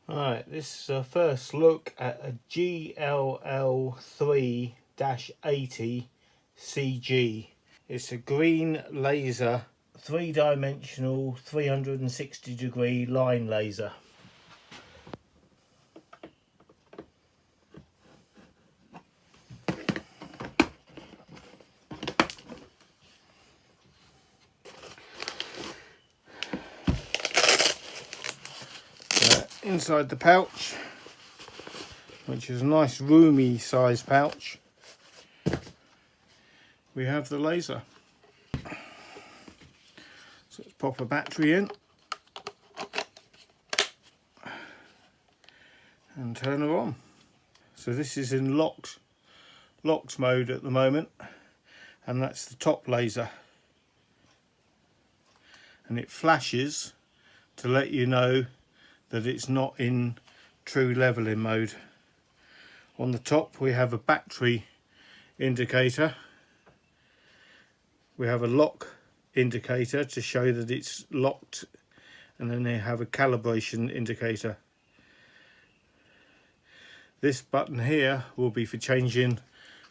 Alright, this is a first look at a GLL380-CG. It's a green laser, three-dimensional 360-degree line laser. Inside the pouch, which is a nice roomy size pouch, we have the laser. So let's pop a battery in and turn her on. So this is in locked mode at the moment, and that's the top laser, and it flashes to let you know that it's not in true leveling mode. On the top we have a battery indicator, we have a lock indicator to show that it's locked, and then they have a calibration indicator. This button here will be for changing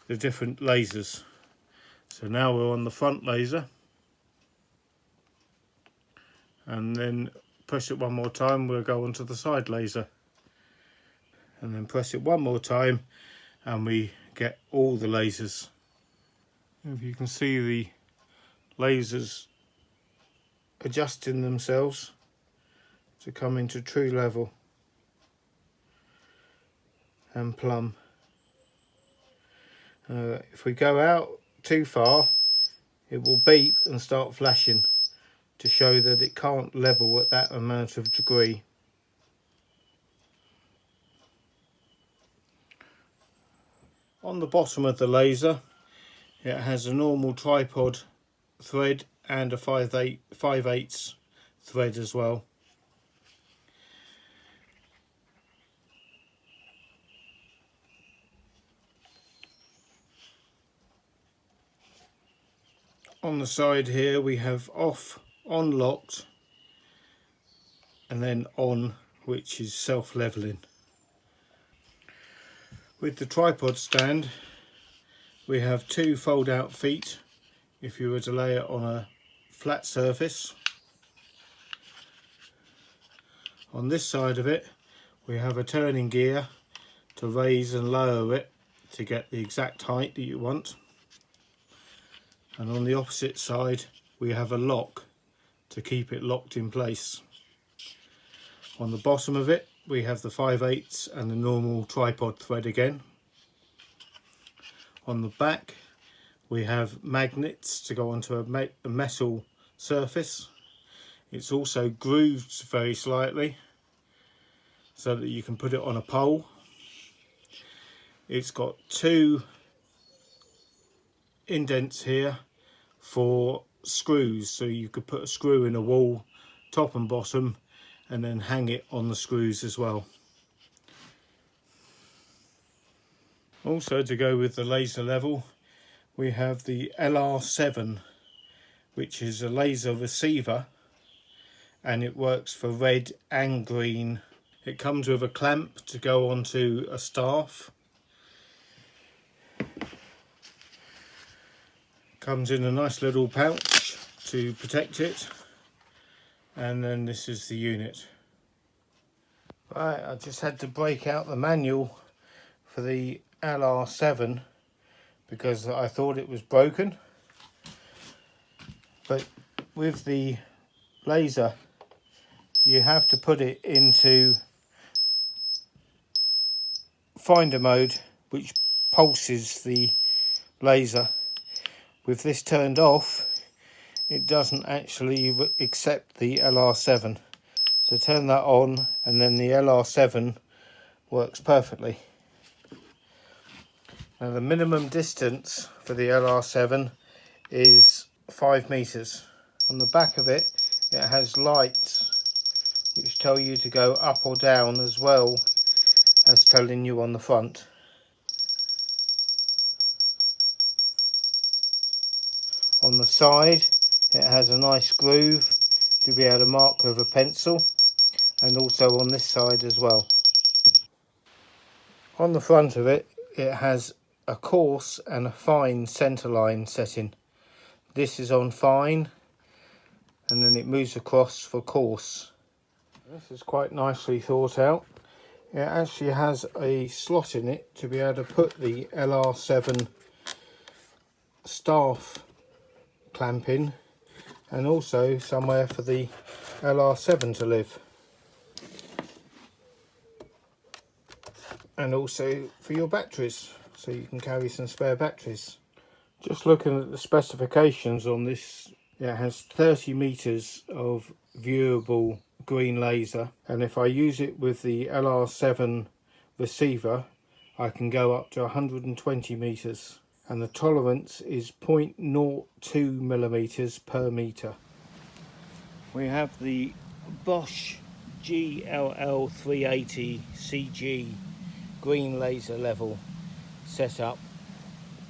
the different lasers. So now we're on the front laser, and then press it one more time, we'll go onto the side laser, and then press it one more time and we get all the lasers. If you can see the lasers adjusting themselves to come into true level and plumb. If we go out too far, it will beep and start flashing to show that it can't level at that amount of degree. On the bottom of the laser, it has a normal tripod thread and a 5/8 thread as well. On the side here we have off, on locked, and then on, which is self-leveling. With the tripod stand we have two fold out feet if you were to lay it on a flat surface. On this side of it we have a turning gear to raise and lower it to get the exact height that you want, and on the opposite side we have a lock to keep it locked in place. On the bottom of it we have the 5/8 and the normal tripod thread again. On the back we have magnets to go onto a metal surface. It's also grooved very slightly so that you can put it on a pole. It's got two indents here for screws, so you could put a screw in a wall, top and bottom, and then hang it on the screws as well. Also, to go with the laser level, we have the LR7, which is a laser receiver, and it works for red and green. It comes with a clamp to go onto a staff. Comes in a nice little pouch to protect it, and then this is the unit. Right, I just had to break out the manual for the LR7 because I thought it was broken, but with the laser you have to put it into finder mode, which pulses the laser. With this turned off, it doesn't actually accept the LR7, so turn that on and then the LR7 works perfectly. Now the minimum distance for the LR7 is 5 meters. On the back of it, it has lights which tell you to go up or down, as well as telling you on the front. On the side it has a nice groove to be able to mark with a pencil, and also on this side as well. On the front of it, it has a coarse and a fine centerline setting. This is on fine, and then it moves across for coarse. This is quite nicely thought out. It actually has a slot in it to be able to put the LR7 staff clamp in, and also somewhere for the LR7 to live, and also for your batteries, so you can carry some spare batteries. Just looking at the specifications on this, it has 30 meters of viewable green laser, and if I use it with the LR7 receiver I can go up to 120 meters, and the tolerance is 0.02 millimeters per meter. We have the Bosch GLL380-CG Green laser level set up,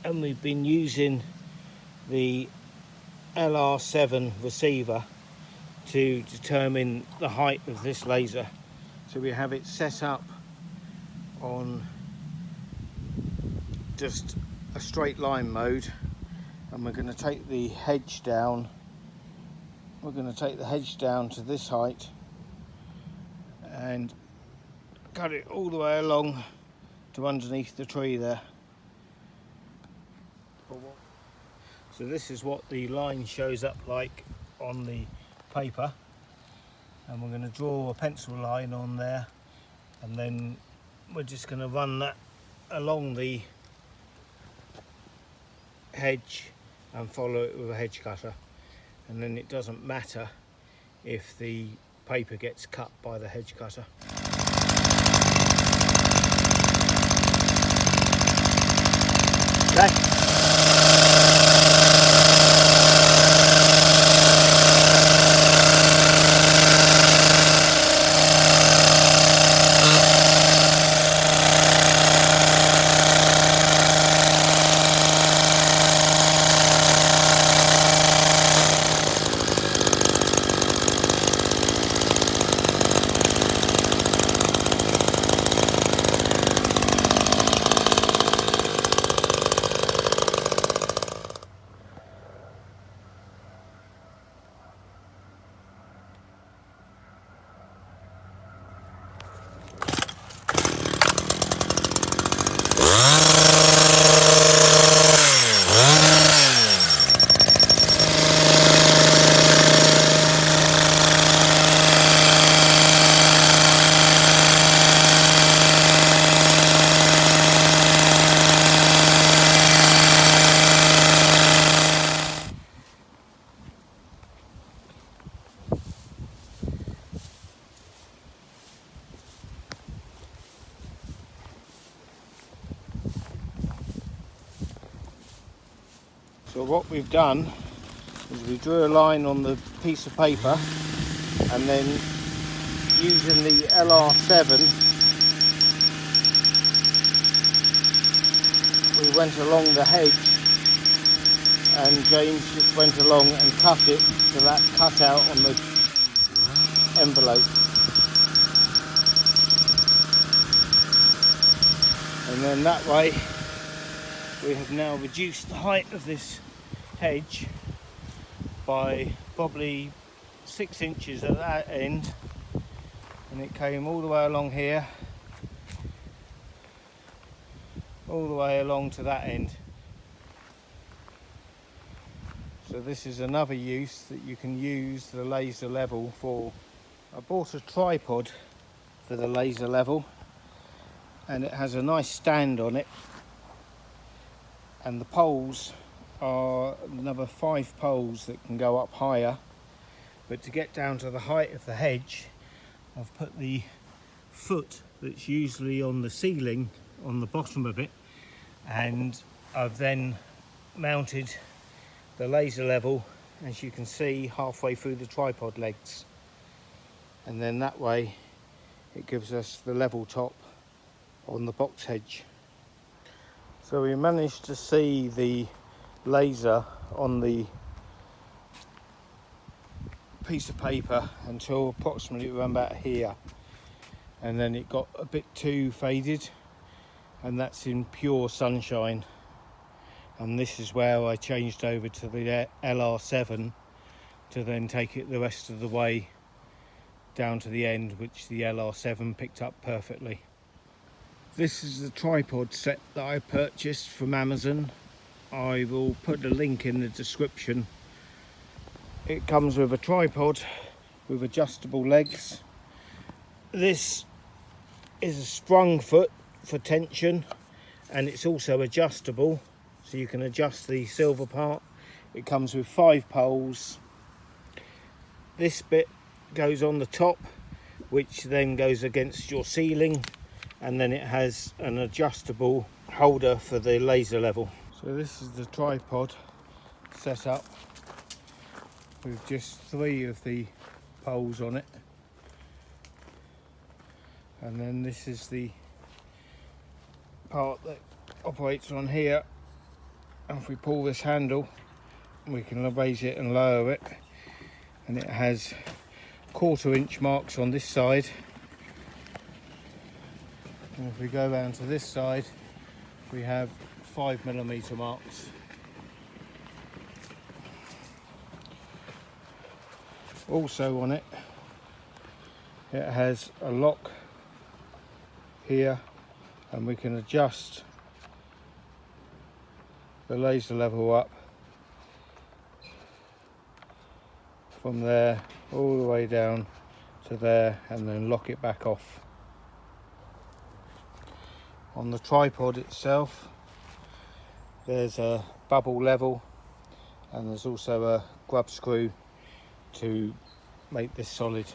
and we've been using the LR7 receiver to determine the height of this laser. So we have it set up on just a straight line mode, and we're going to take the hedge down. We're going to take the hedge down to this height and cut it all the way along to underneath the tree there. So this is what the line shows up like on the paper, and we're going to draw a pencil line on there, and then we're just going to run that along the hedge and follow it with a hedge cutter, and then it doesn't matter if the paper gets cut by the hedge cutter. Okay. So what we've done is we drew a line on the piece of paper, and then using the LR7 we went along the hedge, and James just went along and cut it to that cutout on the envelope. And then that way we have now reduced the height of this hedge by probably 6 inches at that end, and it came all the way along here, all the way along to that end. So this is another use that you can use the laser level for. I bought a tripod for the laser level, and it has a nice stand on it, and the poles are another 5 poles that can go up higher. But to get down to the height of the hedge, I've put the foot that's usually on the ceiling on the bottom of it, and I've then mounted the laser level, as you can see, halfway through the tripod legs, and then that way it gives us the level top on the box hedge. So we managed to see the laser on the piece of paper until approximately around about here, and then it got a bit too faded, and that's in pure sunshine. And this is where I changed over to the LR7 to then take it the rest of the way down to the end, which the LR7 picked up perfectly. This is the tripod set that I purchased from Amazon. I will put a link in the description. It comes with a tripod with adjustable legs. This is a sprung foot for tension, and it's also adjustable, so you can adjust the silver part. It comes with 5 poles. This bit goes on the top, which then goes against your ceiling, and then it has an adjustable holder for the laser level. So this is the tripod set up with just 3 of the poles on it, and then this is the part that operates on here. And if we pull this handle, we can raise it and lower it, and it has 1/4 inch marks on this side, and if we go around to this side, we have 5mm marks. Also on it, it has a lock here, and we can adjust the laser level up from there all the way down to there, and then lock it back off. On the tripod itself, there's a bubble level, and there's also a grub screw to make this solid.